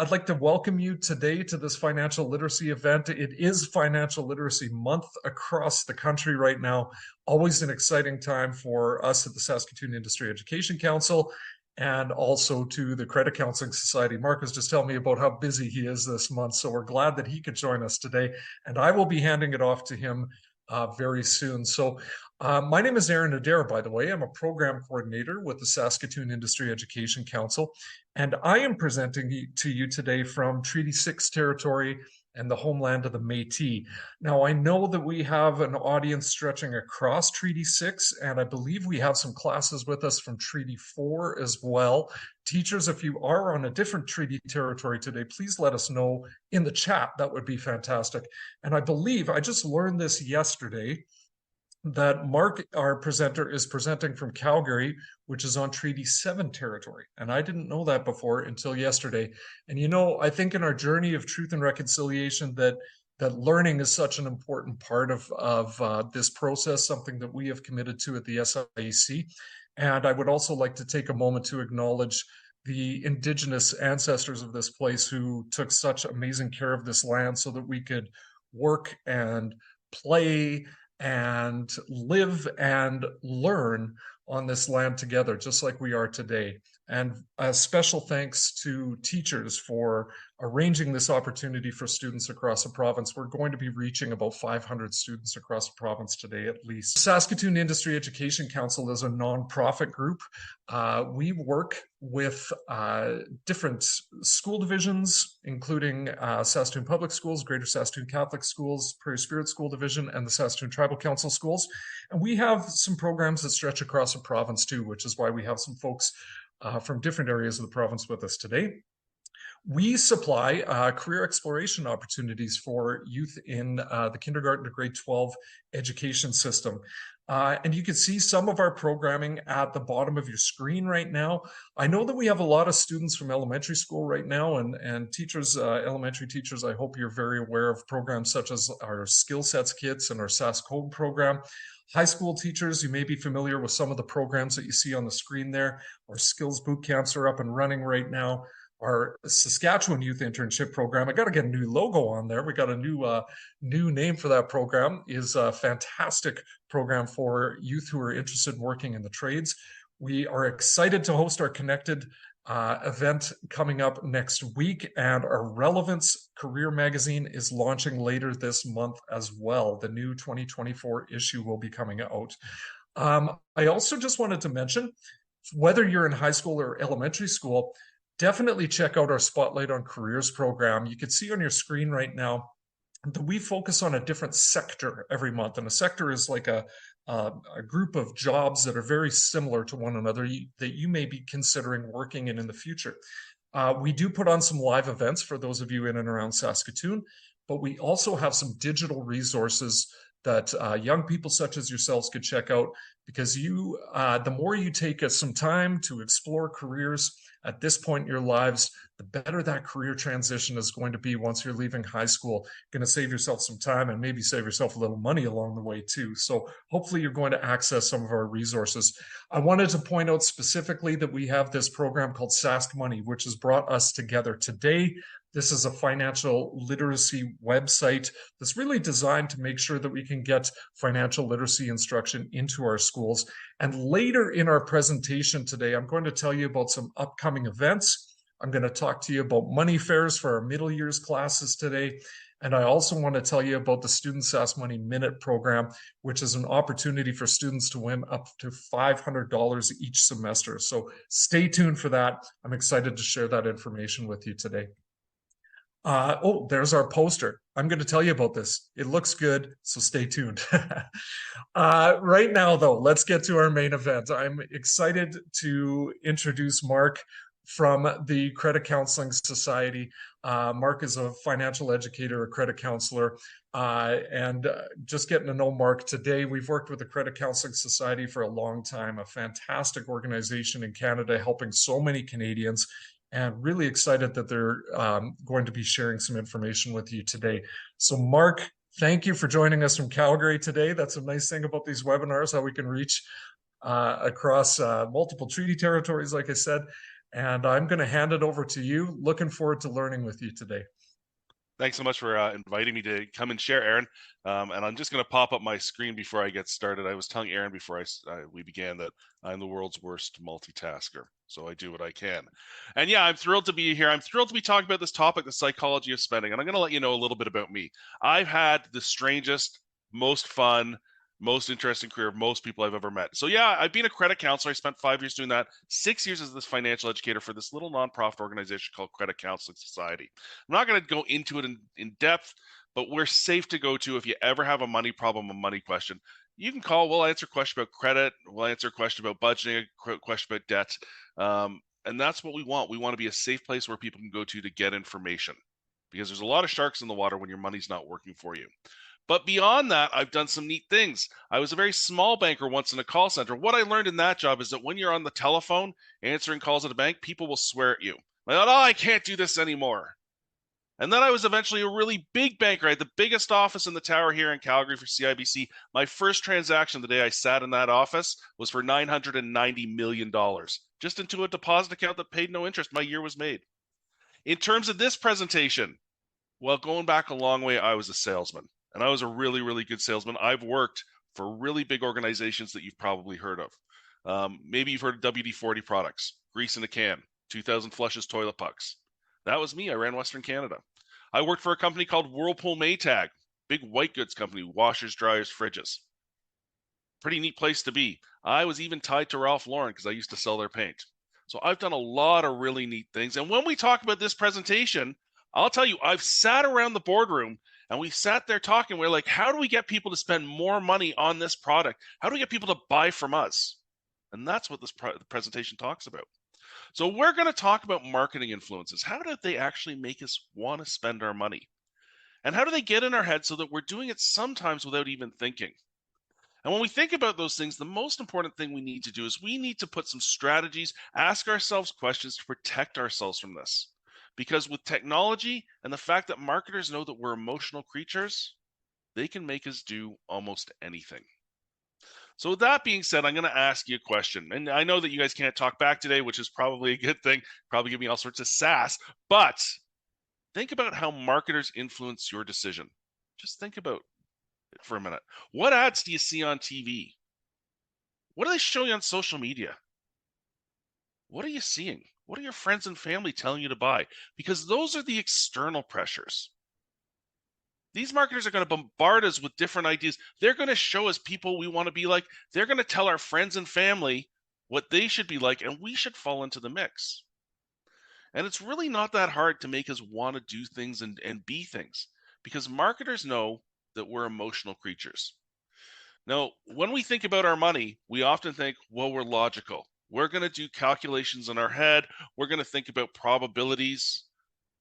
I'd like to welcome you today to this financial literacy event. It is Financial Literacy Month across the country right now. Always an exciting time for us at the Saskatoon Industry-Education Council and also to the Credit Counselling Society. Mark was just telling me about how busy he is this month, so we're glad that he could join us today. And I will be handing it off to him very soon. So my name is Aaron Adair, by the way. I'm a program coordinator with the Saskatoon Industry-Education Council, and I am presenting to you today from Treaty 6 territory and the homeland of the Métis. Now, I know that we have an audience stretching across Treaty 6, and I believe we have some classes with us from Treaty 4 as well. Teachers, if you are on a different treaty territory today, please let us know in the chat. That would be fantastic. And I believe, I just learned this yesterday, that Mark, our presenter, is presenting from Calgary, which is on Treaty 7 territory. And I didn't know that before until yesterday. And you know, I think in our journey of truth and reconciliation that learning is such an important part of this process, something that we have committed to at the SIEC. And I would also like to take a moment to acknowledge the Indigenous ancestors of this place who took such amazing care of this land so that we could work and play and live and learn on this land together, just like we are today. And a special thanks to teachers for arranging this opportunity for students across the province. We're going to be reaching about 500 students across the province today, at least. Saskatoon Industry-Education Council is a nonprofit group. We work with different school divisions, including Saskatoon Public Schools, Greater Saskatoon Catholic Schools, Prairie Spirit School Division, and the Saskatoon Tribal Council Schools. And we have some programs that stretch across the province too, which is why we have some folks from different areas of the province with us today. We supply career exploration opportunities for youth in the kindergarten to grade 12 education system. And you can see some of our programming at the bottom of your screen right now. I know that we have a lot of students from elementary school right now, and teachers, elementary teachers, I hope you're very aware of programs such as our Skill Sets Kits and our SAS Code program. High school teachers, you may be familiar with some of the programs that you see on the screen there. Our skills boot camps are up and running right now. Our Saskatchewan Youth Internship Program, I got to get a new logo on there. We got a new name for that program. Is a fantastic program for youth who are interested in working in the trades. We are excited to host our Connected event coming up next week, and our Relevance Career Magazine is launching later this month as well. The new 2024 issue will be coming out. I also just wanted to mention, whether you're in high school or elementary school, definitely check out our Spotlight on Careers program. You can see on your screen right now that we focus on a different sector every month. And a sector is like a group of jobs that are very similar to one another that you may be considering working in the future. We do put on some live events for those of you in and around Saskatoon, but we also have some digital resources that young people such as yourselves could check out, because the more you take some time to explore careers at this point in your lives, the better that career transition is going to be once you're leaving high school. Going to save yourself some time and maybe save yourself a little money along the way too. So hopefully you're going to access some of our resources. I wanted to point out specifically that we have this program called Sask Money, which has brought us together today. This is a financial literacy website that's really designed to make sure that we can get financial literacy instruction into our schools. And later in our presentation today, I'm going to tell you about some upcoming events. I'm going to talk to you about money fairs for our middle years classes today. And I also want to tell you about the Student Sask Money Minute program, which is an opportunity for students to win up to $500 each semester. So stay tuned for that. I'm excited to share that information with you today. Oh, there's our poster. I'm going to tell you about this. It looks good, so stay tuned. Right now, though, let's get to our main event. I'm excited to introduce Mark from the Credit Counselling Society. Mark is a financial educator, a credit counselor, and just getting to know Mark today. We've worked with the Credit Counselling Society for a long time, a fantastic organization in Canada, helping so many Canadians, and really excited that they're going to be sharing some information with you today. So Mark, thank you for joining us from Calgary today. That's a nice thing about these webinars, how we can reach across multiple treaty territories, like I said. And I'm going to hand it over to you. Looking forward to learning with you today. Thanks so much for inviting me to come and share, Aaron. And I'm just going to pop up my screen before I get started. I was telling Aaron before we began that I'm the world's worst multitasker, so I do what I can. And yeah, I'm thrilled to be here. I'm thrilled to be talking about this topic, the psychology of spending. And I'm going to let you know a little bit about me. I've had the strangest, most fun, most interesting career of most people I've ever met. So yeah, I've been a credit counselor. I spent 5 years doing that, 6 years as this financial educator for this little nonprofit organization called Credit Counselling Society. I'm not going to go into it in depth, but we're safe to go to if you ever have a money problem, a money question. You can call. We'll answer a question about credit. We'll answer a question about budgeting, a question about debt. And that's what we want. We want to be a safe place where people can go to get information, because there's a lot of sharks in the water when your money's not working for you. But beyond that, I've done some neat things. I was a very small banker once in a call center. What I learned in that job is that when you're on the telephone answering calls at a bank, people will swear at you. I thought, oh, I can't do this anymore. And then I was eventually a really big banker. I had the biggest office in the tower here in Calgary for CIBC. My first transaction the day I sat in that office was for $990 million, just into a deposit account that paid no interest. My year was made. In terms of this presentation, well, going back a long way, I was a salesman. And I was a really, really good salesman. I've worked for really big organizations that you've probably heard of. Maybe you've heard of WD-40 products, grease in a can, 2000 flushes toilet pucks. That was me. I ran Western Canada. I worked for a company called Whirlpool Maytag, big white goods company, washers, dryers, fridges. Pretty neat place to be. I was even tied to Ralph Lauren because I used to sell their paint. So I've done a lot of really neat things. And when we talk about this presentation, I'll tell you, I've sat around the boardroom and we sat there talking. We're like, how do we get people to spend more money on this product? How do we get people to buy from us? And that's what this presentation talks about. So we're going to talk about marketing influences. How do they actually make us want to spend our money? And how do they get in our head so that we're doing it sometimes without even thinking? And when we think about those things, the most important thing we need to do is we need to put some strategies, ask ourselves questions to protect ourselves from this. Because with technology and the fact that marketers know that we're emotional creatures, they can make us do almost anything. So with that being said, I'm going to ask you a question. And I know that you guys can't talk back today, which is probably a good thing. Probably give me all sorts of sass. But think about how marketers influence your decision. Just think about it for a minute. What ads do you see on TV? What are they showing on social media? What are you seeing? What are your friends and family telling you to buy? Because those are the external pressures. These marketers are going to bombard us with different ideas. They're going to show us people we want to be like. They're going to tell our friends and family what they should be like, and we should fall into the mix. And it's really not that hard to make us want to do things and be things, because marketers know that we're emotional creatures. Now, when we think about our money, we often think, well, we're logical. We're going to do calculations in our head. We're going to think about probabilities.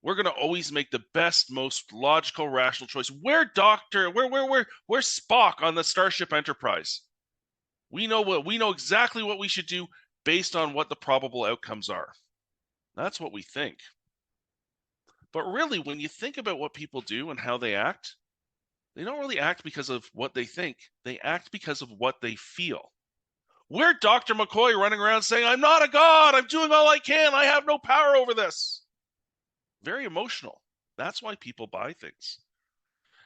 We're going to always make the best, most logical, rational choice. We're Spock on the Starship Enterprise. We know exactly what we should do based on what the probable outcomes are. That's what we think. But really, when you think about what people do and how they act, they don't really act because of what they think. They act because of what they feel. We're Dr. McCoy running around saying, I'm not a god. I'm doing all I can. I have no power over this. Very emotional. That's why people buy things.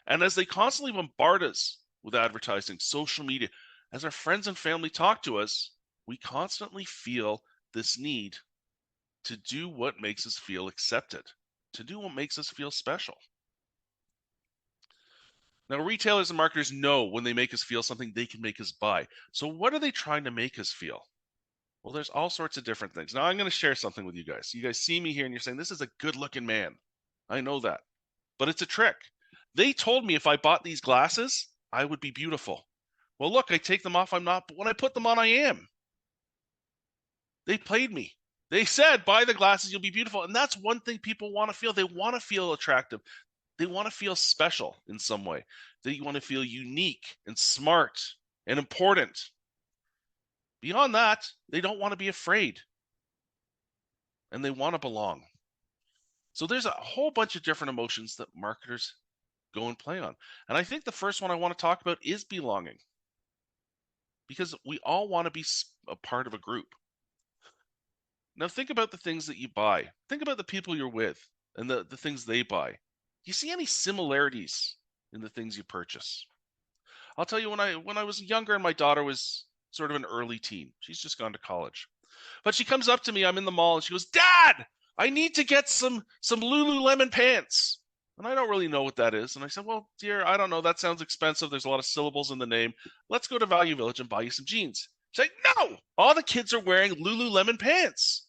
And as they constantly bombard us with advertising, social media, as our friends and family talk to us, we constantly feel this need to do what makes us feel accepted, to do what makes us feel special. Now, retailers and marketers know when they make us feel something, they can make us buy. So what are they trying to make us feel? Well, there's all sorts of different things. Now, I'm going to share something with you guys. You guys see me here and you're saying, this is a good-looking man. I know that. But it's a trick. They told me if I bought these glasses, I would be beautiful. Well, look, I take them off, I'm not. But when I put them on, I am. They played me. They said, buy the glasses, you'll be beautiful. And that's one thing people want to feel. They want to feel attractive. They want to feel special in some way. They want to feel unique and smart and important. Beyond that, they don't want to be afraid. And they want to belong. So there's a whole bunch of different emotions that marketers go and play on. And I think the first one I want to talk about is belonging. Because we all want to be a part of a group. Now think about the things that you buy. Think about the people you're with and the things they buy. Do you see any similarities in the things you purchase? I'll tell you, when I was younger and my daughter was sort of an early teen, she's just gone to college. But she comes up to me, I'm in the mall, and she goes, "Dad, I need to get some Lululemon pants." And I don't really know what that is. And I said, "Well, dear, I don't know. That sounds expensive. There's a lot of syllables in the name. Let's go to Value Village and buy you some jeans." She's like, "No, all the kids are wearing Lululemon pants."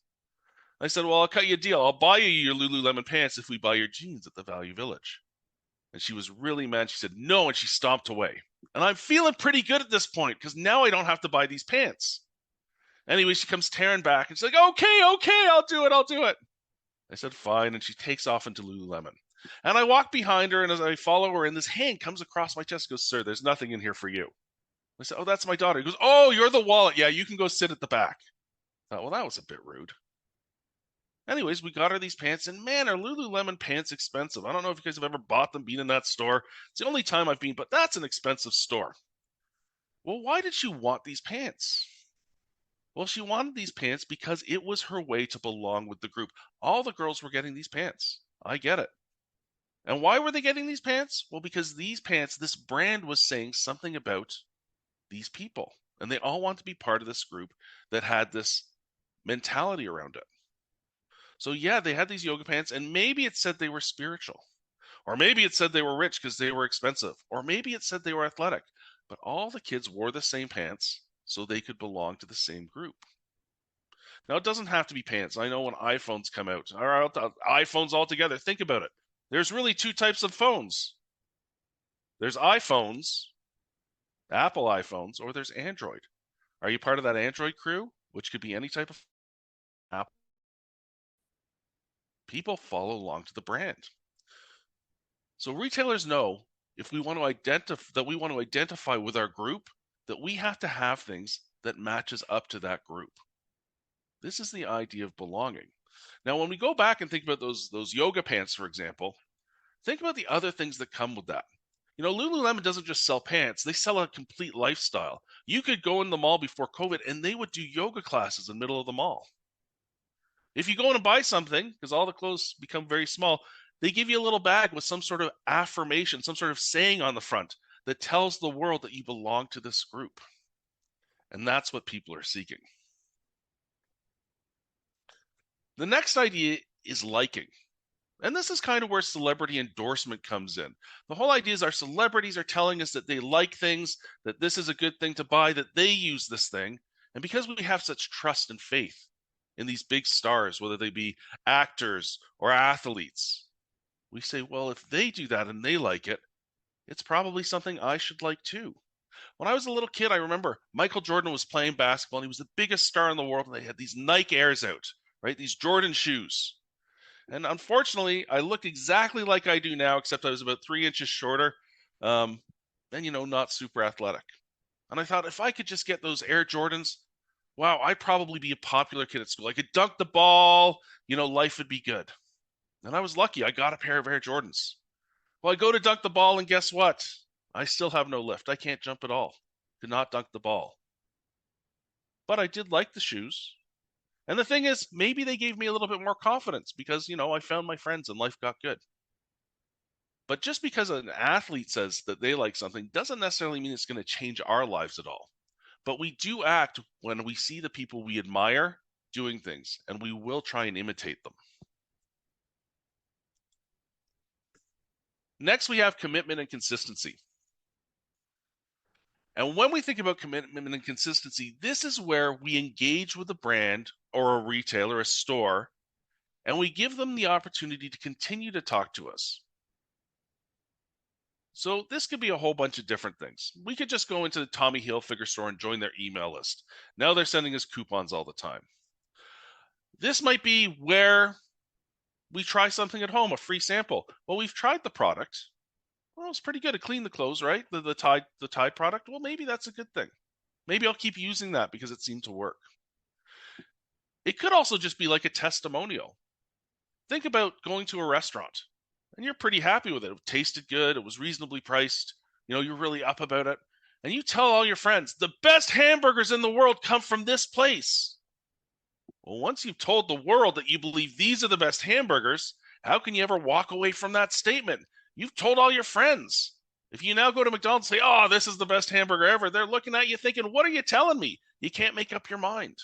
I said, "Well, I'll cut you a deal. I'll buy you your Lululemon pants if we buy your jeans at the Value Village." And she was really mad. She said, "No," and she stomped away. And I'm feeling pretty good at this point because now I don't have to buy these pants. Anyway, she comes tearing back and she's like, okay, I'll do it. I said, fine. And she takes off into Lululemon. And I walk behind her, and as I follow her in, this hand comes across my chest, goes, "Sir, there's nothing in here for you." I said, "Oh, that's my daughter." He goes, "Oh, you're the wallet. Yeah, you can go sit at the back." I thought, well, that was a bit rude. Anyways, we got her these pants, and man, are Lululemon pants expensive. I don't know if you guys have ever bought them, been in that store. It's the only time I've been, but that's an expensive store. Well, why did she want these pants? Well, she wanted these pants because it was her way to belong with the group. All the girls were getting these pants. I get it. And why were they getting these pants? Well, because these pants, this brand was saying something about these people. And they all want to be part of this group that had this mentality around it. So yeah, they had these yoga pants, and maybe it said they were spiritual. Or maybe it said they were rich because they were expensive. Or maybe it said they were athletic. But all the kids wore the same pants so they could belong to the same group. Now, it doesn't have to be pants. I know when iPhones come out, or iPhones altogether, think about it. There's really two types of phones. There's iPhones, Apple iPhones, or there's Android. Are you part of that Android crew, which could be any type of Apple? People follow along to the brand. So retailers know if we want to identify with our group, that we have to have things that matches up to that group. This is the idea of belonging. Now, when we go back and think about those yoga pants, for example, think about the other things that come with that. You know, Lululemon doesn't just sell pants, they sell a complete lifestyle. You could go in the mall before COVID and they would do yoga classes in the middle of the mall. If you go in and buy something, because all the clothes become very small, they give you a little bag with some sort of affirmation, some sort of saying on the front that tells the world that you belong to this group. And that's what people are seeking. The next idea is liking. And this is kind of where celebrity endorsement comes in. The whole idea is our celebrities are telling us that they like things, that this is a good thing to buy, that they use this thing. And because we have such trust and faith in these big stars, whether they be actors or athletes, we say, well, if they do that and they like it, it's probably something I should like too. When I was a little kid, I remember Michael Jordan was playing basketball, and he was the biggest star in the world, and they had these Nike Airs out, right? These Jordan shoes. And unfortunately, I look exactly like I do now, except I was about 3 inches shorter, and, not super athletic. And I thought, if I could just get those Air Jordans, wow, I'd probably be a popular kid at school. I could dunk the ball, life would be good. And I was lucky. I got a pair of Air Jordans. Well, I go to dunk the ball, and guess what? I still have no lift. I can't jump at all. Could not dunk the ball. But I did like the shoes. And the thing is, maybe they gave me a little bit more confidence because, I found my friends and life got good. But just because an athlete says that they like something doesn't necessarily mean it's going to change our lives at all. But we do act when we see the people we admire doing things, and we will try and imitate them. Next, we have commitment and consistency. And when we think about commitment and consistency, this is where we engage with a brand or a retailer, a store, and we give them the opportunity to continue to talk to us. So this could be a whole bunch of different things. We could just go into the Tommy Hilfiger store and join their email list. Now they're sending us coupons all the time. This might be where we try something at home, a free sample. Well, we've tried the product. Well, it's pretty good to clean the clothes, right? The Tide product. Well, maybe that's a good thing. Maybe I'll keep using that because it seemed to work. It could also just be like a testimonial. Think about going to a restaurant and you're pretty happy with it. It tasted good. It was reasonably priced. You're really up about it. And you tell all your friends, the best hamburgers in the world come from this place. Well, once you've told the world that you believe these are the best hamburgers, how can you ever walk away from that statement? You've told all your friends. If you now go to McDonald's and say, oh, this is the best hamburger ever, they're looking at you thinking, what are you telling me? You can't make up your mind.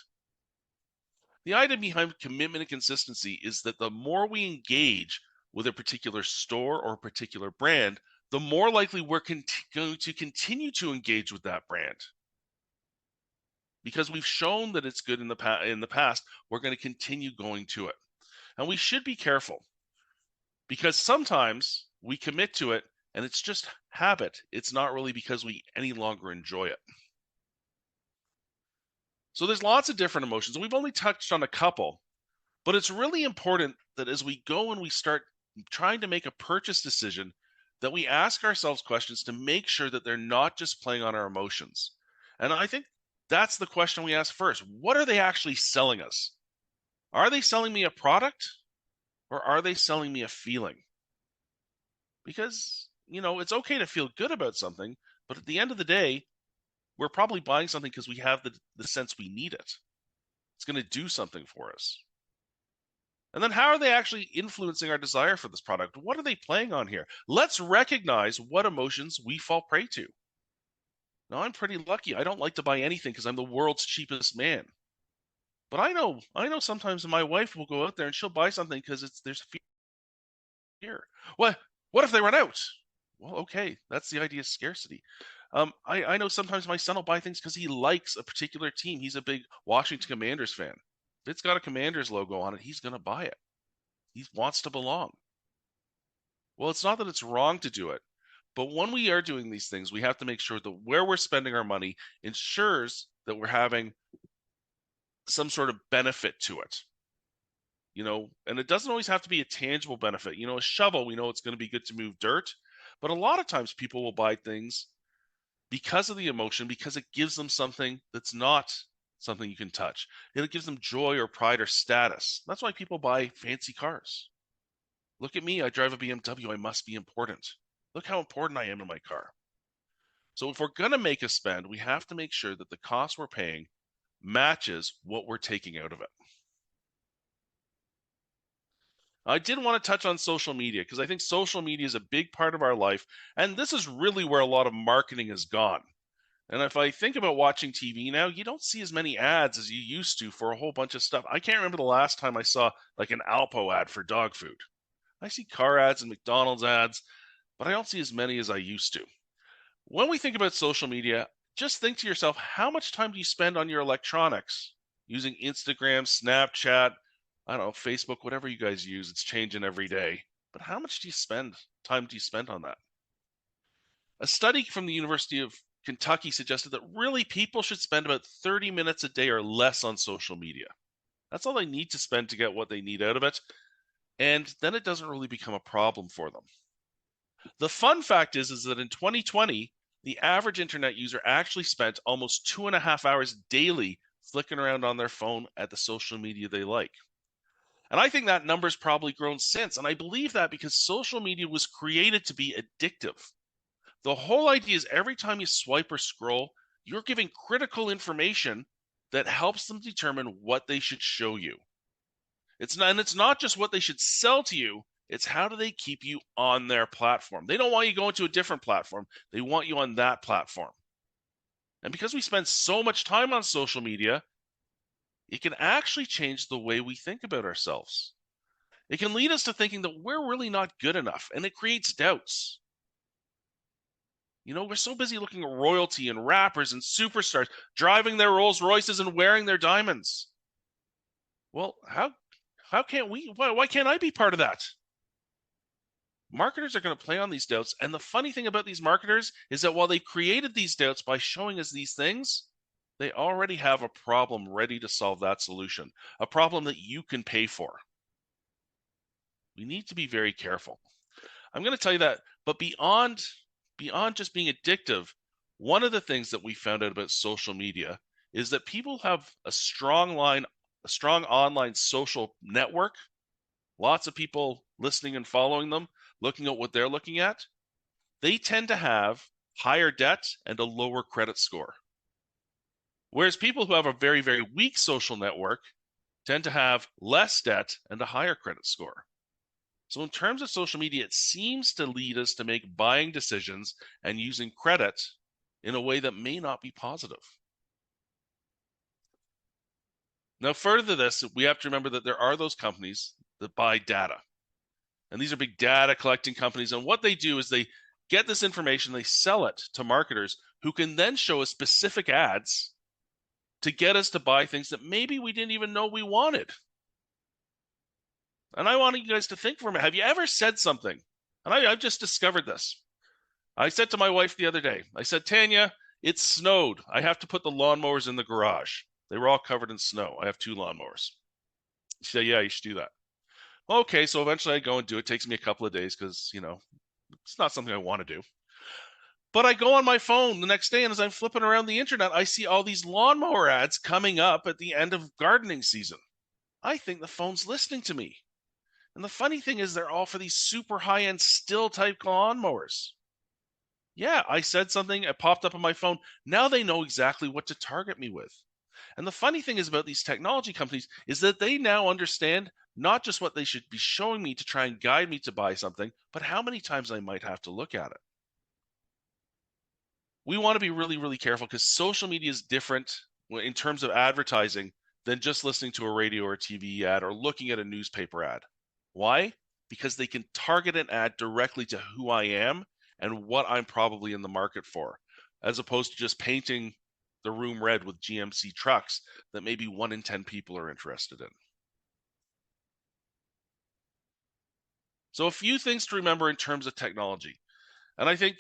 The idea behind commitment and consistency is that the more we engage with a particular store or a particular brand, the more likely we're going to continue to engage with that brand. Because we've shown that it's good in the past, we're going to continue going to it. And we should be careful, because sometimes we commit to it and it's just habit. It's not really because we any longer enjoy it. So there's lots of different emotions, and we've only touched on a couple, but it's really important that as we go and we start trying to make a purchase decision, that we ask ourselves questions to make sure that they're not just playing on our emotions. And I think that's the question we ask first. What are they actually selling us? Are they selling me a product, or are they selling me a feeling? Because, it's okay to feel good about something, but at the end of the day, we're probably buying something because we have the sense we need it. It's going to do something for us. And then how are they actually influencing our desire for this product? What are they playing on here? Let's recognize what emotions we fall prey to. Now, I'm pretty lucky. I don't like to buy anything because I'm the world's cheapest man. But I know sometimes my wife will go out there and she'll buy something because there's fear. What if they run out? Well, okay, that's the idea of scarcity. I know sometimes my son will buy things because he likes a particular team. He's a big Washington Commanders fan. If it's got a Commanders logo on it, he's going to buy it. He wants to belong. Well, it's not that it's wrong to do it, but when we are doing these things, we have to make sure that where we're spending our money ensures that we're having some sort of benefit to it. And it doesn't always have to be a tangible benefit. A shovel, we know it's going to be good to move dirt, but a lot of times people will buy things because of the emotion, because it gives them something that's not something you can touch. It gives them joy or pride or status. That's why people buy fancy cars. Look at me, I drive a BMW, I must be important. Look how important I am in my car. So if we're going to make a spend, we have to make sure that the cost we're paying matches what we're taking out of it. I did want to touch on social media because I think social media is a big part of our life, and this is really where a lot of marketing has gone. And if I think about watching TV now, you don't see as many ads as you used to for a whole bunch of stuff. I can't remember the last time I saw like an Alpo ad for dog food. I see car ads and McDonald's ads, but I don't see as many as I used to. When we think about social media, just think to yourself, how much time do you spend on your electronics using Instagram, Snapchat, I don't know, Facebook, whatever you guys use? It's changing every day. But how much time do you spend on that? A study from the University of Kentucky suggested that really people should spend about 30 minutes a day or less on social media. That's all they need to spend to get what they need out of it. And then it doesn't really become a problem for them. The fun fact is that in 2020, the average internet user actually spent almost 2.5 hours daily flicking around on their phone at the social media they like. And I think that number's probably grown since. And I believe that because social media was created to be addictive. The whole idea is every time you swipe or scroll, you're giving critical information that helps them determine what they should show you. It's not just what they should sell to you, it's how do they keep you on their platform. They don't want you going to a different platform. They want you on that platform. And because we spend so much time on social media, it can actually change the way we think about ourselves. It can lead us to thinking that we're really not good enough, and it creates doubts. We're so busy looking at royalty and rappers and superstars driving their Rolls Royces and wearing their diamonds. Well, how can't we? Why can't I be part of that? Marketers are going to play on these doubts, and the funny thing about these marketers is that while they created these doubts by showing us these things, they already have a problem ready to solve that solution, a problem that you can pay for. We need to be very careful. I'm going to tell you that, but beyond just being addictive, one of the things that we found out about social media is that people have a strong online social network, lots of people listening and following them, looking at what they're looking at. They tend to have higher debt and a lower credit score. Whereas people who have a very, very weak social network tend to have less debt and a higher credit score. So in terms of social media, it seems to lead us to make buying decisions and using credit in a way that may not be positive. Now, further to this, we have to remember that there are those companies that buy data. And these are big data collecting companies. And what they do is they get this information, they sell it to marketers who can then show us specific ads to get us to buy things that maybe we didn't even know we wanted. And I want you guys to think for a minute. Have you ever said something? And I've just discovered this. I said to my wife the other day, I said, Tanya, it snowed. I have to put the lawnmowers in the garage. They were all covered in snow. I have 2 lawnmowers. She said, yeah, you should do that. Okay, so eventually I go and do it. It takes me a couple of days because, it's not something I want to do. But I go on my phone the next day, and as I'm flipping around the internet, I see all these lawnmower ads coming up at the end of gardening season. I think the phone's listening to me. And the funny thing is they're all for these super high-end still type lawnmowers. Yeah, I said something, it popped up on my phone. Now they know exactly what to target me with. And the funny thing is about these technology companies is that they now understand not just what they should be showing me to try and guide me to buy something, but how many times I might have to look at it. We want to be really, really careful because social media is different in terms of advertising than just listening to a radio or a TV ad or looking at a newspaper ad. Why? Because they can target an ad directly to who I am and what I'm probably in the market for, as opposed to just painting the room red with GMC trucks that maybe 1 in 10 people are interested in. So a few things to remember in terms of technology. And I think,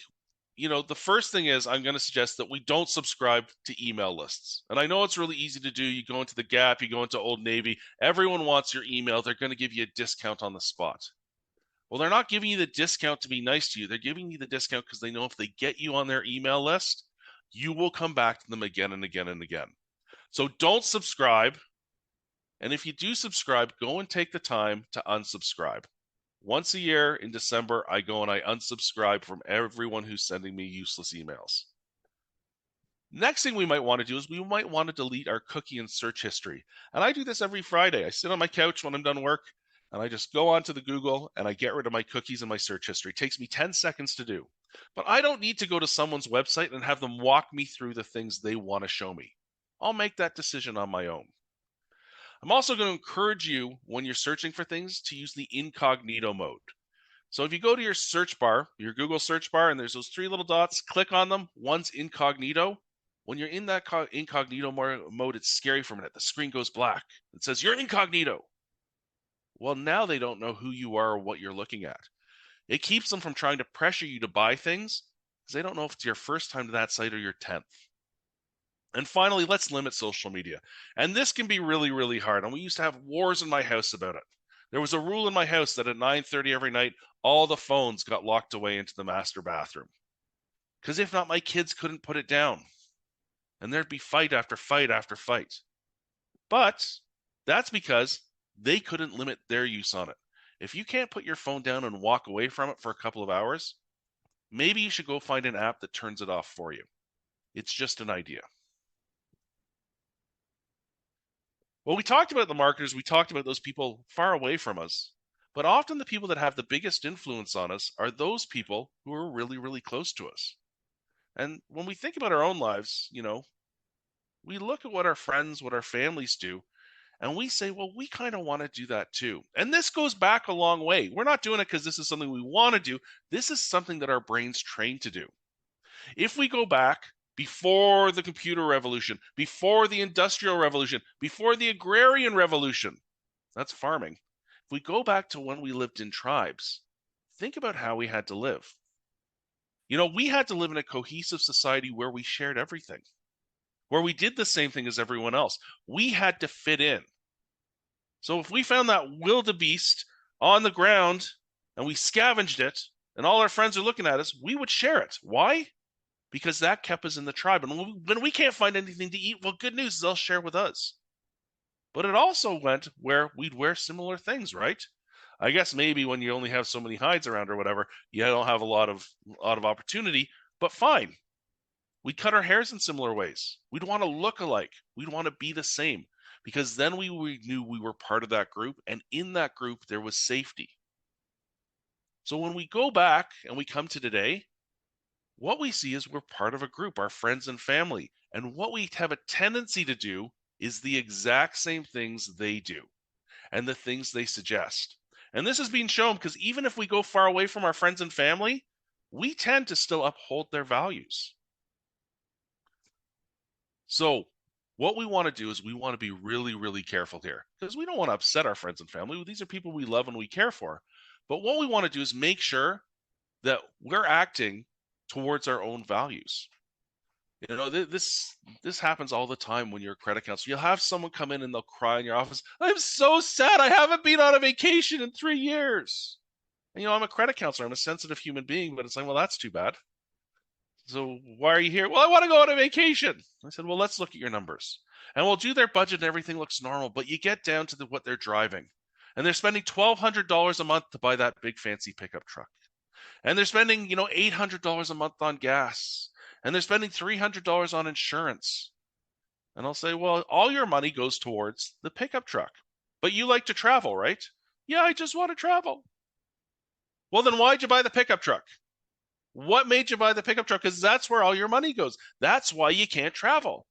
the first thing is I'm going to suggest that we don't subscribe to email lists. And I know it's really easy to do. You go into the Gap, you go into Old Navy, everyone wants your email. They're going to give you a discount on the spot. Well, they're not giving you the discount to be nice to you. They're giving you the discount because they know if they get you on their email list, you will come back to them again and again and again. So don't subscribe. And if you do subscribe, go and take the time to unsubscribe. Once a year in December, I go and I unsubscribe from everyone who's sending me useless emails. Next thing we might want to do is we might want to delete our cookie and search history. And I do this every Friday. I sit on my couch when I'm done work and I just go onto the Google and I get rid of my cookies and my search history. It takes me 10 seconds to do. But I don't need to go to someone's website and have them walk me through the things they want to show me. I'll make that decision on my own. I'm also going to encourage you when you're searching for things to use the incognito mode. So if you go to your search bar, your Google search bar, and there's those 3 little dots, click on them. One's incognito. When you're in that incognito mode, it's scary for a minute. The screen goes black. It says, you're incognito. Well, now they don't know who you are or what you're looking at. It keeps them from trying to pressure you to buy things because they don't know if it's your first time to that site or your 10th. And finally, let's limit social media. And this can be really, really hard. And we used to have wars in my house about it. There was a rule in my house that at 9:30 every night, all the phones got locked away into the master bathroom. Because if not, my kids couldn't put it down. And there'd be fight after fight after fight. But that's because they couldn't limit their use on it. If you can't put your phone down and walk away from it for a couple of hours, maybe you should go find an app that turns it off for you. It's just an idea. Well, we talked about the marketers, we talked about those people far away from us, but often the people that have the biggest influence on us are those people who are really, really close to us. And when we think about our own lives, we look at what our friends, what our families do, and we say, well, we kind of want to do that too. And this goes back a long way. We're not doing it because this is something we want to do. This is something that our brains train to do. If we go back before the computer revolution, before the industrial revolution, before the agrarian revolution, that's farming. If we go back to when we lived in tribes, think about how we had to live. We had to live in a cohesive society where we shared everything, where we did the same thing as everyone else. We had to fit in. So if we found that wildebeest on the ground and we scavenged it and all our friends are looking at us, we would share it. Why? Because that kept us in the tribe. And when we can't find anything to eat, well, good news, they'll share with us. But it also went where we'd wear similar things, right? I guess maybe when you only have so many hides around or whatever, you don't have a lot of opportunity, but fine. We'd cut our hairs in similar ways. We'd want to look alike. We'd want to be the same because then we knew we were part of that group, and in that group there was safety. So when we go back and we come to today, what we see is we're part of a group, our friends and family, and what we have a tendency to do is the exact same things they do and the things they suggest. And this is being shown because even if we go far away from our friends and family, we tend to still uphold their values. So what we want to do is we want to be really, really careful here because we don't want to upset our friends and family. These are people we love and we care for. But what we want to do is make sure that we're acting towards our own values. You know, this happens all the time when you're a credit counselor. You'll have someone come in and they'll cry in your office. I'm so sad. I haven't been on a vacation in 3 years. And, you know, I'm a credit counselor. I'm a sensitive human being, but it's like, well, that's too bad. So why are you here? Well, I want to go on a vacation. I said, well, let's look at your numbers. And we'll do their budget and everything looks normal, but you get down to what they're driving. And they're spending $1,200 a month to buy that big fancy pickup truck. And they're spending, you know, $800 a month on gas. And they're spending $300 on insurance. And I'll say, well, all your money goes towards the pickup truck. But you like to travel, right? Yeah, I just want to travel. Well, then why'd you buy the pickup truck? What made you buy the pickup truck? Because that's where all your money goes. That's why you can't travel.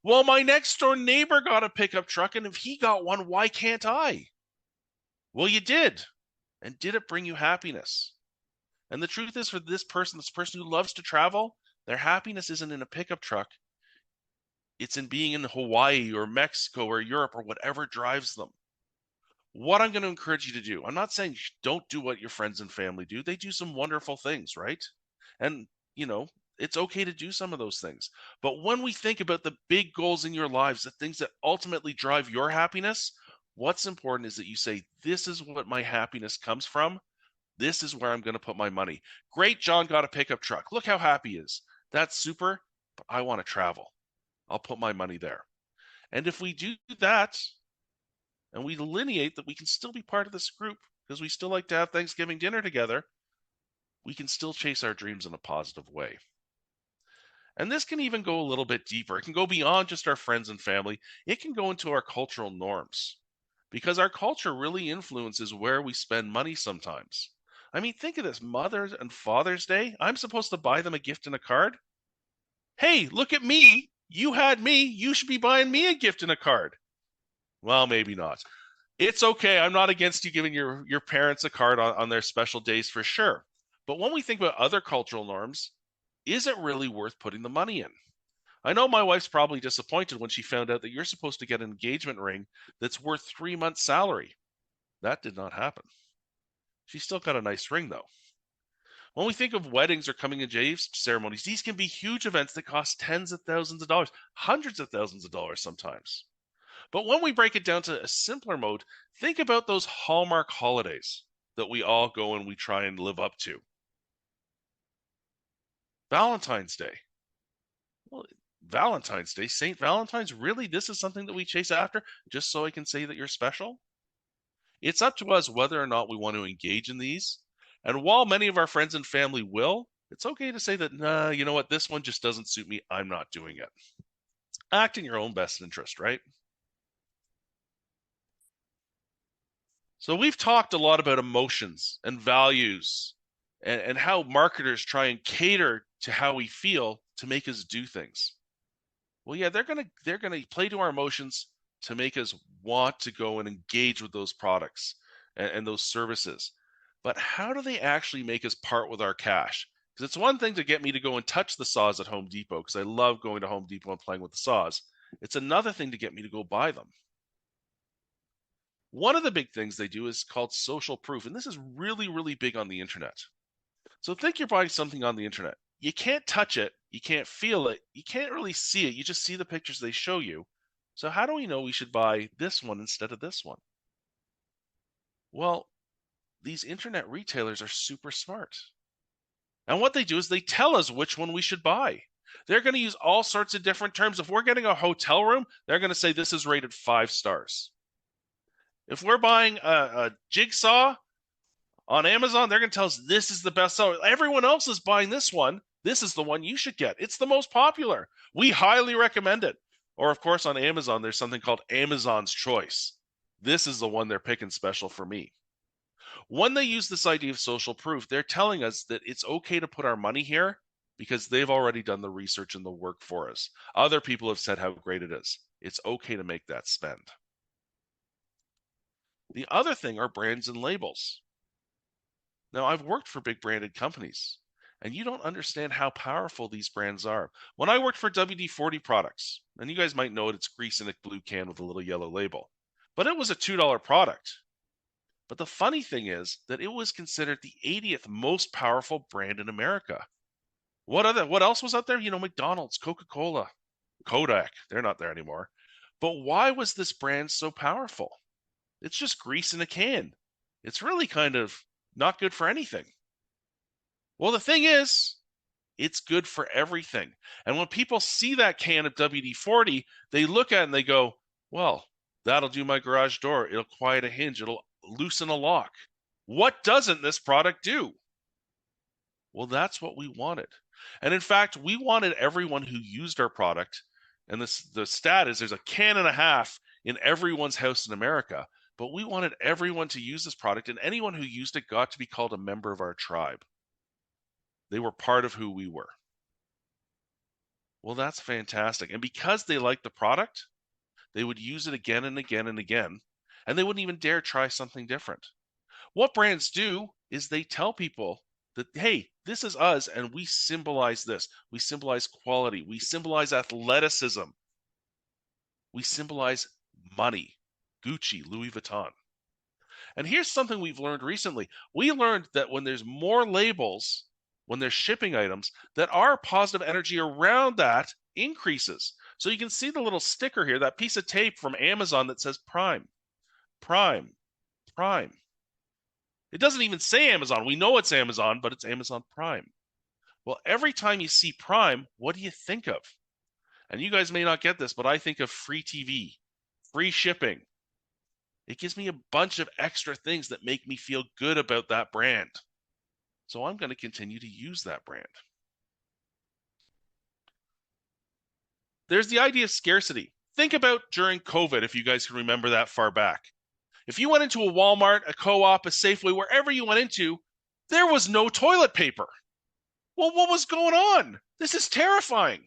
Well, my next door neighbor got a pickup truck, and if he got one, why can't I? Well, you did. And did it bring you happiness? And the truth is, for this person who loves to travel, their happiness isn't in a pickup truck. It's in being in Hawaii or Mexico or Europe or whatever drives them. What I'm going to encourage you to do, I'm not saying don't do what your friends and family do. They do some wonderful things, right? And, you know, it's okay to do some of those things. But when we think about the big goals in your lives, the things that ultimately drive your happiness, what's important is that you say, this is what my happiness comes from. This is where I'm going to put my money. Great, John got a pickup truck. Look how happy he is. That's super, but I want to travel. I'll put my money there. And if we do that, and we delineate that we can still be part of this group because we still like to have Thanksgiving dinner together, we can still chase our dreams in a positive way. And this can even go a little bit deeper. It can go beyond just our friends and family. It can go into our cultural norms because our culture really influences where we spend money sometimes. I mean, think of this, Mother's and Father's Day. I'm supposed to buy them a gift and a card. Hey, look at me. You had me. You should be buying me a gift and a card. Well, maybe not. It's okay. I'm not against you giving your parents a card on their special days for sure. But when we think about other cultural norms, is it really worth putting the money in? I know my wife's probably disappointed when she found out that you're supposed to get an engagement ring that's worth 3 months' salary. That did not happen. She still got a nice ring, though. When we think of weddings or coming of age ceremonies, these can be huge events that cost tens of thousands of dollars, hundreds of thousands of dollars sometimes. But when we break it down to a simpler mode, think about those Hallmark holidays that we all go and we try and live up to. Valentine's Day. Well, Valentine's Day, St. Valentine's, really? This is something that we chase after just so I can say that you're special? It's up to us whether or not we want to engage in these. And while many of our friends and family will, it's okay to say that, nah, you know what, this one just doesn't suit me. I'm not doing it. Act in your own best interest, right? So we've talked a lot about emotions and values and how marketers try and cater to how we feel to make us do things. Well, yeah, they're gonna play to our emotions to make us want to go and engage with those products and those services. But how do they actually make us part with our cash? Because it's one thing to get me to go and touch the saws at Home Depot, because I love going to Home Depot and playing with the saws. It's another thing to get me to go buy them. One of the big things they do is called social proof, and this is really, really big on the internet. So think you're buying something on the internet. You can't touch it, you can't feel it, you can't really see it, you just see the pictures they show you. So how do we know we should buy this one instead of this one? Well, these internet retailers are super smart. And what they do is they tell us which one we should buy. They're going to use all sorts of different terms. If we're getting a hotel room, they're going to say this is rated 5 stars. If we're buying a jigsaw on Amazon, they're going to tell us this is the best seller. Everyone else is buying this one. This is the one you should get. It's the most popular. We highly recommend it. Or of course on Amazon, there's something called Amazon's Choice. This is the one they're picking special for me. When they use this idea of social proof, they're telling us that it's okay to put our money here because they've already done the research and the work for us. Other people have said how great it is. It's okay to make that spend. The other thing are brands and labels. Now, I've worked for big branded companies, and you don't understand how powerful these brands are. When I worked for WD-40 products, and you guys might know it, it's grease in a blue can with a little yellow label, but it was a $2 product. But the funny thing is that it was considered the 80th most powerful brand in America. What else was out there? McDonald's, Coca-Cola, Kodak, they're not there anymore. But why was this brand so powerful? It's just grease in a can. It's really kind of not good for anything. Well, the thing is, it's good for everything. And when people see that can of WD-40, they look at it and they go, well, that'll do my garage door. It'll quiet a hinge. It'll loosen a lock. What doesn't this product do? Well, that's what we wanted. And in fact, we wanted everyone who used our product, and the stat is there's a can and a half in everyone's house in America, but we wanted everyone to use this product, and anyone who used it got to be called a member of our tribe. They were part of who we were. Well, that's fantastic. And because they liked the product, they would use it again and again and again, and they wouldn't even dare try something different. What brands do is they tell people that, hey, this is us, and we symbolize this. We symbolize quality. We symbolize athleticism. We symbolize money. Gucci, Louis Vuitton. And here's something we've learned recently. We learned that when there's more labels, when there's shipping items, that our positive energy around that increases. So you can see the little sticker here, that piece of tape from Amazon that says Prime, Prime, Prime. It doesn't even say Amazon. We know it's Amazon, but it's Amazon Prime. Well, every time you see Prime, what do you think of? And you guys may not get this, but I think of free TV, free shipping. It gives me a bunch of extra things that make me feel good about that brand. So I'm going to continue to use that brand. There's the idea of scarcity. Think about during COVID, if you guys can remember that far back. If you went into a Walmart, a Co-op, a Safeway, wherever you went into, there was no toilet paper. Well, what was going on? This is terrifying.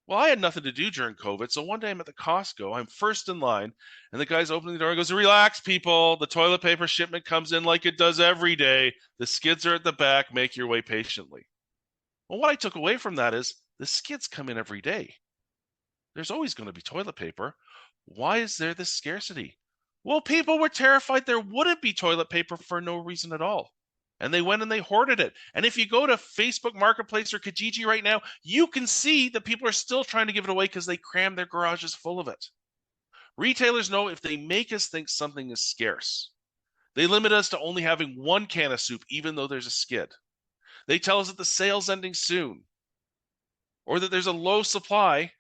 Well, I had nothing to do during COVID, so one day I'm at the Costco, I'm first in line, and the guy's opening the door and goes, relax, people, the toilet paper shipment comes in like it does every day. The skids are at the back, make your way patiently. Well, what I took away from that is the skids come in every day. There's always going to be toilet paper. Why is there this scarcity? Well, people were terrified there wouldn't be toilet paper for no reason at all. And they went and they hoarded it. And if you go to Facebook Marketplace or Kijiji right now, you can see that people are still trying to give it away because they cram their garages full of it. Retailers know if they make us think something is scarce, they limit us to only having one can of soup, even though there's a skid. They tell us that the sale's ending soon, or that there's a low supply.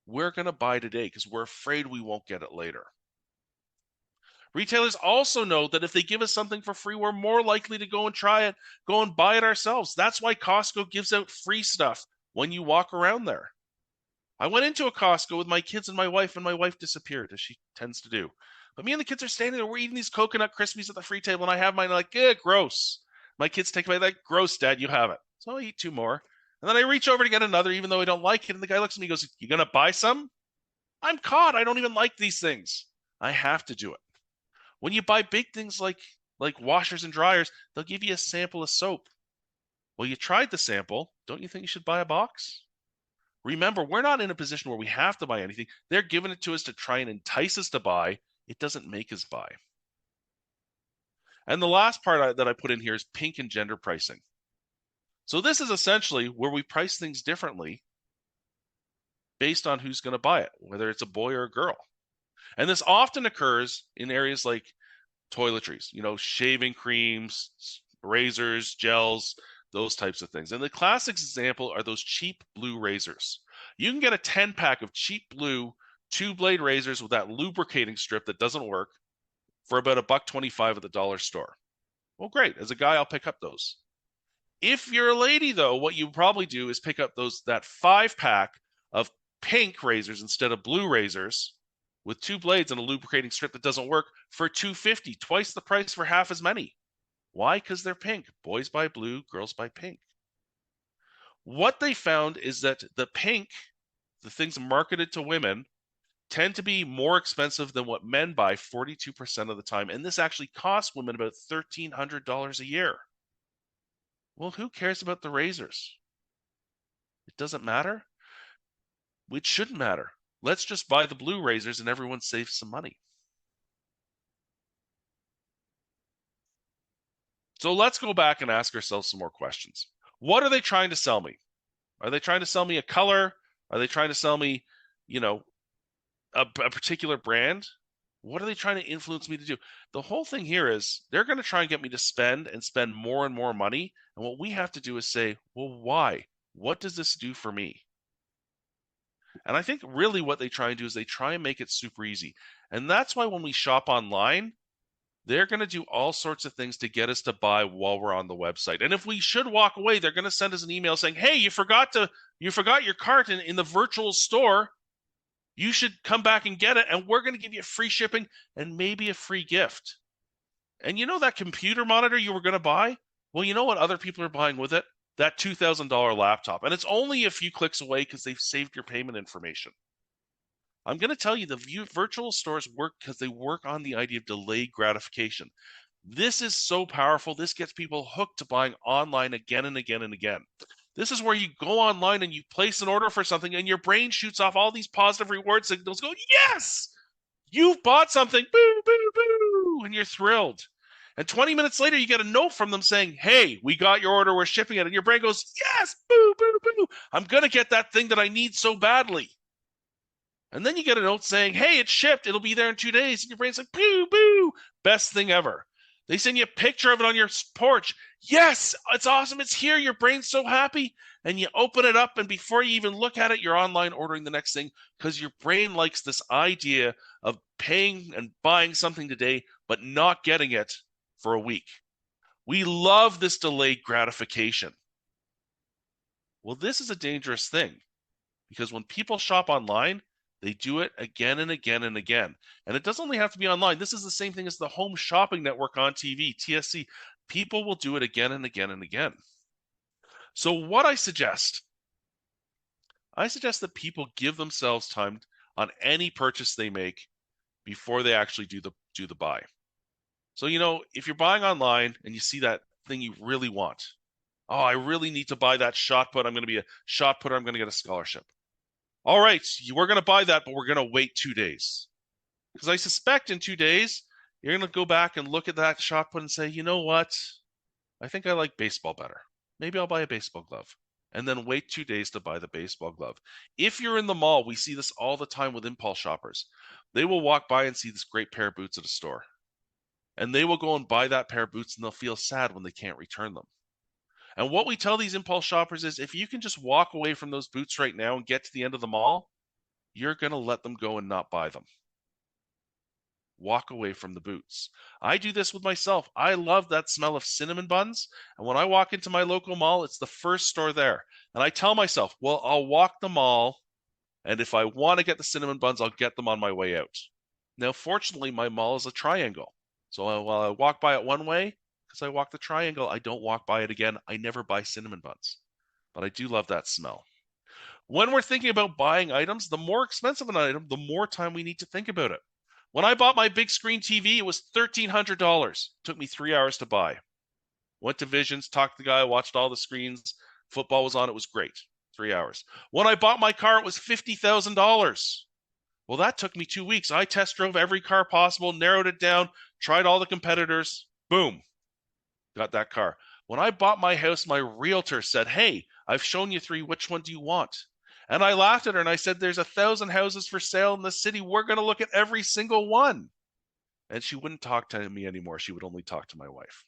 We're going to buy today because we're afraid we won't get it later. Retailers also know that if they give us something for free, we're more likely to go and try it, go and buy it ourselves. That's why Costco gives out free stuff when you walk around there. I went into a Costco with my kids and my wife disappeared, as she tends to do. But me and the kids are standing there, we're eating these coconut Krispies at the free table, and I have mine, like, gross. My kids take away, like, gross, Dad, you have it. So I eat two more. And then I reach over to get another, even though I don't like it. And the guy looks at me and goes, you going to buy some? I'm caught. I don't even like these things. I have to do it. When you buy big things like washers and dryers, they'll give you a sample of soap. Well, you tried the sample. Don't you think you should buy a box? Remember, we're not in a position where we have to buy anything. They're giving it to us to try and entice us to buy. It doesn't make us buy. And the last part that I put in here is pink and gender pricing. So this is essentially where we price things differently based on who's going to buy it, whether it's a boy or a girl. And this often occurs in areas like toiletries, shaving creams, razors, gels, those types of things. And the classic example are those cheap blue razors. You can get a 10-pack of cheap blue 2-blade razors with that lubricating strip that doesn't work for about $1.25 at the dollar store. Well, great. As a guy, I'll pick up those. If you're a lady, though, what you probably do is pick up that 5-pack of pink razors instead of blue razors with 2 blades and a lubricating strip that doesn't work for $250, twice the price for half as many. Why? Because they're pink. Boys buy blue, girls buy pink. What they found is that the pink, the things marketed to women, tend to be more expensive than what men buy 42% of the time. And this actually costs women about $1,300 a year. Well, who cares about the razors? It doesn't matter. It shouldn't matter. Let's just buy the blue razors and everyone saves some money. So let's go back and ask ourselves some more questions. What are they trying to sell me? Are they trying to sell me a color? Are they trying to sell me, a particular brand? What are they trying to influence me to do? The whole thing here is they're going to try and get me to spend more and more money. And what we have to do is say, well, why? What does this do for me? And I think really what they try and do is they try and make it super easy. And that's why when we shop online, they're going to do all sorts of things to get us to buy while we're on the website. And if we should walk away, they're going to send us an email saying, hey, you forgot your cart in the virtual store. You should come back and get it, and we're going to give you free shipping and maybe a free gift. And you know that computer monitor you were going to buy? Well, you know what other people are buying with it? That $2,000 laptop. And it's only a few clicks away because they've saved your payment information. I'm going to tell you the virtual stores work because they work on the idea of delayed gratification. This is so powerful. This gets people hooked to buying online again and again and again. This is where you go online and you place an order for something and your brain shoots off all these positive reward signals going, yes, you've bought something, boo, boo, boo, and you're thrilled. And 20 minutes later, you get a note from them saying, hey, we got your order, we're shipping it. And your brain goes, yes, boo, boo, boo. I'm going to get that thing that I need so badly. And then you get a note saying, hey, it's shipped. It'll be there in 2 days. And your brain's like, boo, boo. Best thing ever. They send you a picture of it on your porch. Yes, it's awesome. It's here. Your brain's so happy. And you open it up, and before you even look at it, you're online ordering the next thing because your brain likes this idea of paying and buying something today, but not getting it for a week. We love this delayed gratification. Well, this is a dangerous thing because when people shop online, they do it again and again and again. And it doesn't only have to be online. This is the same thing as the home shopping network on TV, TSC. People will do it again and again and again. So what I suggest that people give themselves time on any purchase they make before they actually do the buy. So, if you're buying online and you see that thing you really want, oh, I really need to buy that shot put. I'm going to be a shot putter. I'm going to get a scholarship. All right, we're going to buy that, but we're going to wait 2 days. Because I suspect in 2 days, you're going to go back and look at that shot put and say, you know what? I think I like baseball better. Maybe I'll buy a baseball glove. And then wait 2 days to buy the baseball glove. If you're in the mall, we see this all the time with impulse shoppers. They will walk by and see this great pair of boots at a store. And they will go and buy that pair of boots, and they'll feel sad when they can't return them. And what we tell these impulse shoppers is if you can just walk away from those boots right now and get to the end of the mall, you're going to let them go and not buy them. Walk away from the boots. I do this with myself. I love that smell of cinnamon buns. And when I walk into my local mall, it's the first store there. And I tell myself, well, I'll walk the mall. And if I want to get the cinnamon buns, I'll get them on my way out. Now, fortunately, my mall is a triangle. So while I walk by it one way, because I walk the triangle, I don't walk by it again. I never buy cinnamon buns. But I do love that smell. When we're thinking about buying items, the more expensive an item, the more time we need to think about it. When I bought my big screen TV, it was $1,300. It took me 3 hours to buy. Went to Visions, talked to the guy, watched all the screens. Football was on. It was great. 3 hours. When I bought my car, it was $50,000. Well, that took me 2 weeks. I test drove every car possible, narrowed it down, tried all the competitors. Boom. Got that car. When I bought my house, my realtor said, hey, I've shown you 3. Which one do you want? And I laughed at her and I said, there's 1,000 houses for sale in the city. We're going to look at every single one. And she wouldn't talk to me anymore. She would only talk to my wife.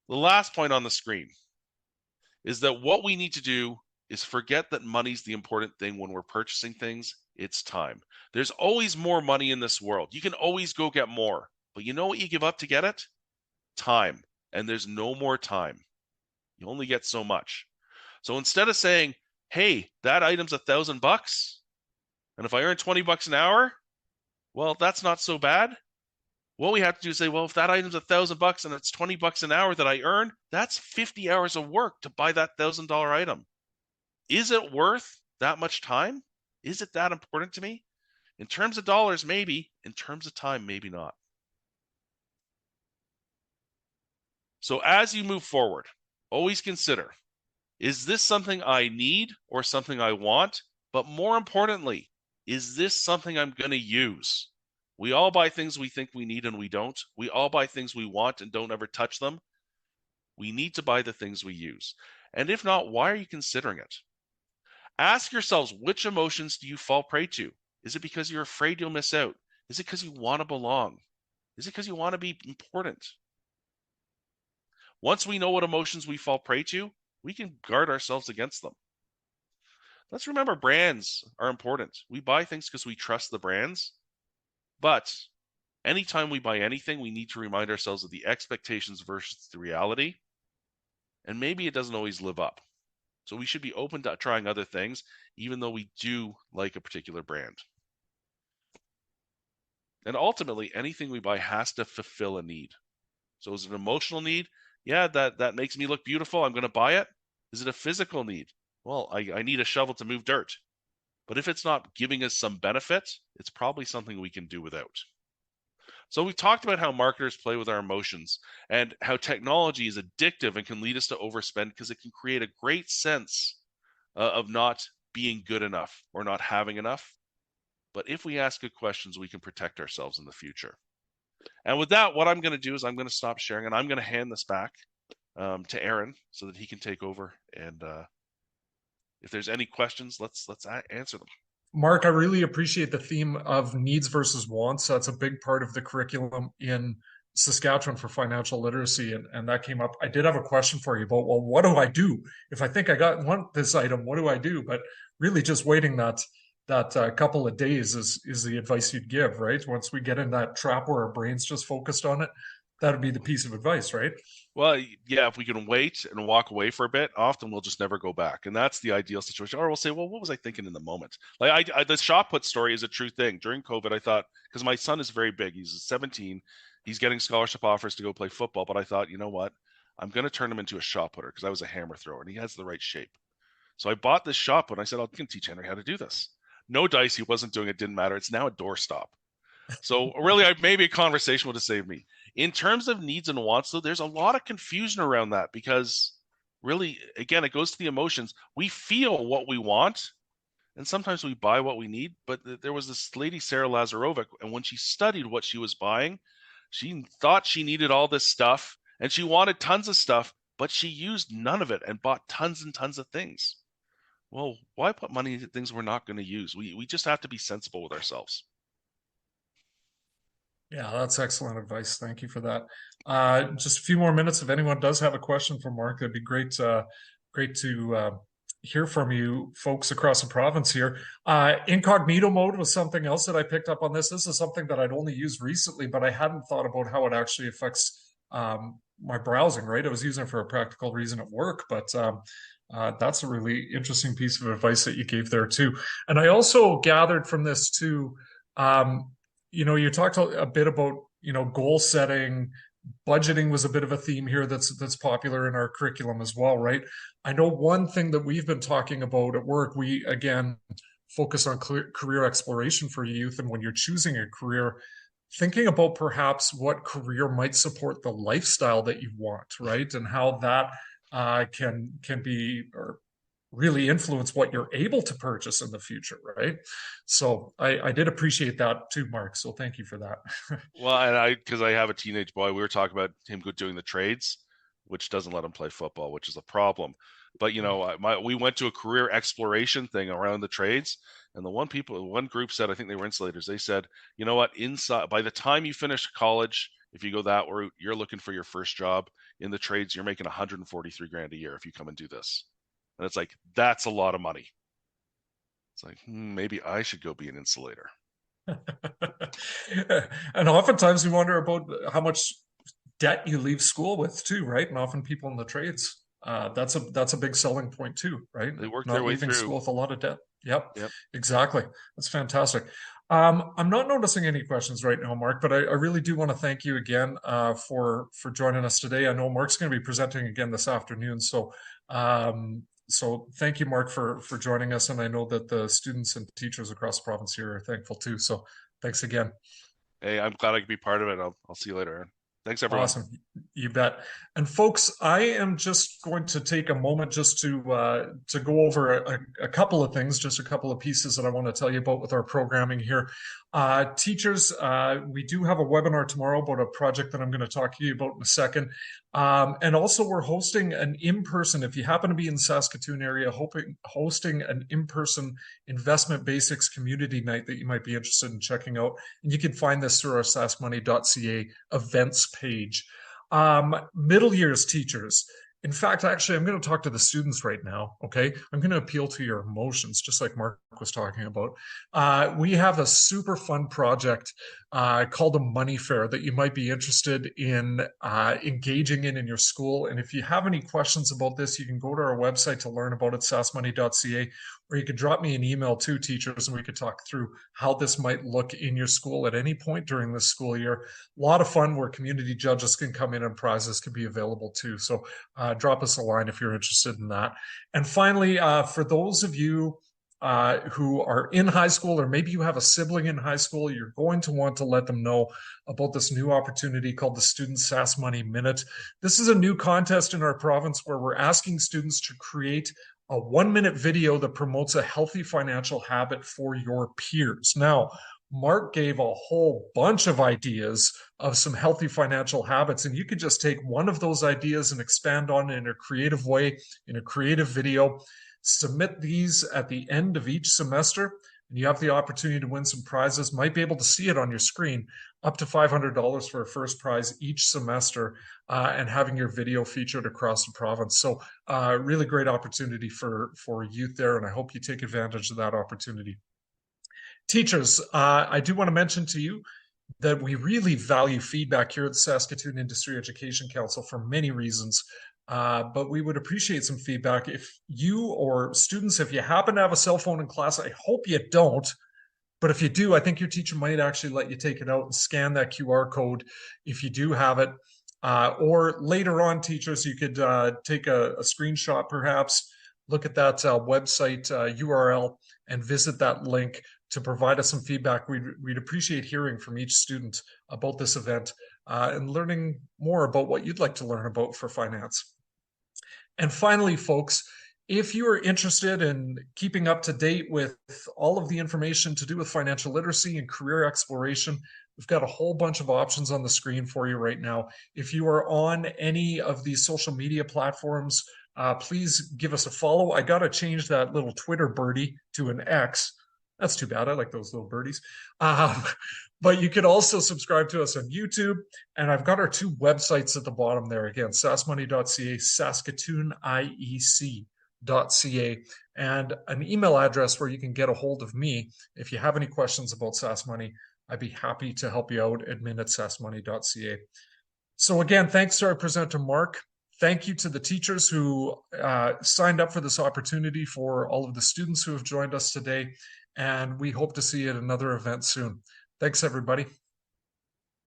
The last point on the screen is that what we need to do is forget that money's the important thing when we're purchasing things. It's time. There's always more money in this world. You can always go get more. But you know what you give up to get it? Time. And there's no more time. You only get so much. So instead of saying, hey, that item's $1,000. And if I earn $20 an hour, well, that's not so bad. What we have to do is say, well, if that item's $1,000 and it's $20 an hour that I earn, that's 50 hours of work to buy that $1,000 item. Is it worth that much time? Is it that important to me? In terms of dollars, maybe. In terms of time, maybe not. So as you move forward, always consider, is this something I need or something I want? But more importantly, is this something I'm going to use? We all buy things we think we need and we don't. We all buy things we want and don't ever touch them. We need to buy the things we use. And if not, why are you considering it? Ask yourselves, which emotions do you fall prey to? Is it because you're afraid you'll miss out? Is it because you want to belong? Is it because you want to be important? Once we know what emotions we fall prey to, we can guard ourselves against them. Let's remember brands are important. We buy things because we trust the brands. But anytime we buy anything, we need to remind ourselves of the expectations versus the reality. And maybe it doesn't always live up. So we should be open to trying other things, even though we do like a particular brand. And ultimately, anything we buy has to fulfill a need. So is it an emotional need? Yeah, that makes me look beautiful. I'm going to buy it. Is it a physical need? Well, I need a shovel to move dirt. But if it's not giving us some benefit, it's probably something we can do without. So we've talked about how marketers play with our emotions and how technology is addictive and can lead us to overspend because it can create a great sense of not being good enough or not having enough. But if we ask good questions, we can protect ourselves in the future. And with that, what I'm going to do is I'm going to stop sharing and I'm going to hand this back to Aaron so that he can take over. And if there's any questions, let's answer them. Mark, I really appreciate the theme of needs versus wants. That's a big part of the curriculum in Saskatchewan for financial literacy, and that came up. I did have a question for you about, well, what do I do if I think want this item? What do I do? But really, just waiting that couple of days is the advice you'd give, right? Once we get in that trap where our brain's just focused on it, that'd be the piece of advice, right? Well, yeah, if we can wait and walk away for a bit, often we'll just never go back. And that's the ideal situation. Or we'll say, well, what was I thinking in the moment? Like the shot put story is a true thing. During COVID, I thought, because my son is very big, he's 17, he's getting scholarship offers to go play football. But I thought, you know what? I'm going to turn him into a shot putter because I was a hammer thrower and he has the right shape. So I bought this shot put and I said, I can teach Henry how to do this. No dice, he wasn't doing it, didn't matter. It's now a doorstop. So really, maybe a conversation would have saved me. In terms of needs and wants, though, there's a lot of confusion around that because really, again, it goes to the emotions. We feel what we want, and sometimes we buy what we need. But there was this lady, Sarah Lazarovic, and when she studied what she was buying, she thought she needed all this stuff, and she wanted tons of stuff, but she used none of it and bought tons and tons of things. Well, why put money into things we're not going to use? We just have to be sensible with ourselves. Yeah, that's excellent advice. Thank you for that. Just a few more minutes. If anyone does have a question for Mark, that'd be great to hear from you folks across the province here. Incognito mode was something else that I picked up on this. This is something that I'd only used recently, but I hadn't thought about how it actually affects my browsing, right? I was using it for a practical reason at work, but that's a really interesting piece of advice that you gave there too. And I also gathered from this too, you talked a bit about, goal setting, budgeting was a bit of a theme here that's popular in our curriculum as well, right? I know one thing that we've been talking about at work, we again focus on career exploration for youth. And when you're choosing a career, thinking about perhaps what career might support the lifestyle that you want, right? And how that can be or really influence what you're able to purchase in the future, right? So I did appreciate that too, Mark. So thank you for that. Well, and because I have a teenage boy, we were talking about him doing the trades, which doesn't let him play football, which is a problem. But we went to a career exploration thing around the trades, and one group said, I think they were insulators. They said, you know what, inside by the time you finish college, if you go that route, you're looking for your first job in the trades. You're making 143 grand a year if you come and do this. And it's like, that's a lot of money. It's like, maybe I should go be an insulator. And oftentimes we wonder about how much debt you leave school with too, right? And often people in the trades that's a big selling point too, right? They work their Not way leaving through. school with a lot of debt. Yep, Yep. exactly. That's fantastic. I'm not noticing any questions right now, Mark, but I really do want to thank you again for joining us today. I know Mark's going to be presenting again this afternoon, so thank you, Mark, for joining us, and I know that the students and teachers across the province here are thankful too. So thanks again. Hey, I'm glad I could be part of it. I'll see you later, Aaron. Thanks, everyone. Awesome. You bet. And folks, I am just going to take a moment just to go over a couple of things, just a couple of pieces that I want to tell you about with our programming here. Teachers, we do have a webinar tomorrow about a project that I'm going to talk to you about in a second. And also we're hosting an in-person, if you happen to be in the Saskatoon area, hosting an in-person investment basics community night that you might be interested in checking out. And you can find this through our SaskMoney.ca events page. Middle years teachers. In fact, actually, I'm going to talk to the students right now, okay? I'm going to appeal to your emotions, just like Mark was talking about. We have a super fun project called a money fair that you might be interested in engaging in your school. And if you have any questions about this, you can go to our website to learn about it, SaskMoney.ca, or you could drop me an email to teachers and we could talk through how this might look in your school at any point during this school year. A lot of fun where community judges can come in and prizes can be available too. So drop us a line if you're interested in that. And finally, for those of you who are in high school, or maybe you have a sibling in high school, you're going to want to let them know about this new opportunity called the Student Sask Money Minute. This is a new contest in our province where we're asking students to create a 1-minute video that promotes a healthy financial habit for your peers. Now, Mark gave a whole bunch of ideas of some healthy financial habits, and you could just take one of those ideas and expand on it in a creative way, in a creative video. Submit these at the end of each semester, and you have the opportunity to win some prizes. Might be able to see it on your screen, up to $500 for a first prize each semester, and having your video featured across the province. So really great opportunity for youth there, and I hope you take advantage of that opportunity. Teachers, I do want to mention to you that we really value feedback here at the Saskatoon Industry-Education Council for many reasons. But we would appreciate some feedback. If you or students, if you happen to have a cell phone in class, I hope you don't. But if you do, I think your teacher might actually let you take it out and scan that QR code if you do have it. Or later on, teachers, you could take a screenshot perhaps, look at that website URL and visit that link to provide us some feedback. We'd appreciate hearing from each student about this event and learning more about what you'd like to learn about for finance. And finally, folks, if you are interested in keeping up to date with all of the information to do with financial literacy and career exploration, we've got a whole bunch of options on the screen for you right now. If you are on any of these social media platforms, please give us a follow. I got to change that little Twitter birdie to an X. That's too bad. I like those little birdies. But you could also subscribe to us on YouTube. And I've got our two websites at the bottom there. Again, SaskMoney.ca, SaskatoonIEC.ca, and an email address where you can get a hold of me. If you have any questions about Sask Money, I'd be happy to help you out, admin@SaskMoney.ca. So again, thanks to our presenter, Mark. Thank you to the teachers who signed up for this opportunity, for all of the students who have joined us today. And we hope to see you at another event soon. Thanks, everybody.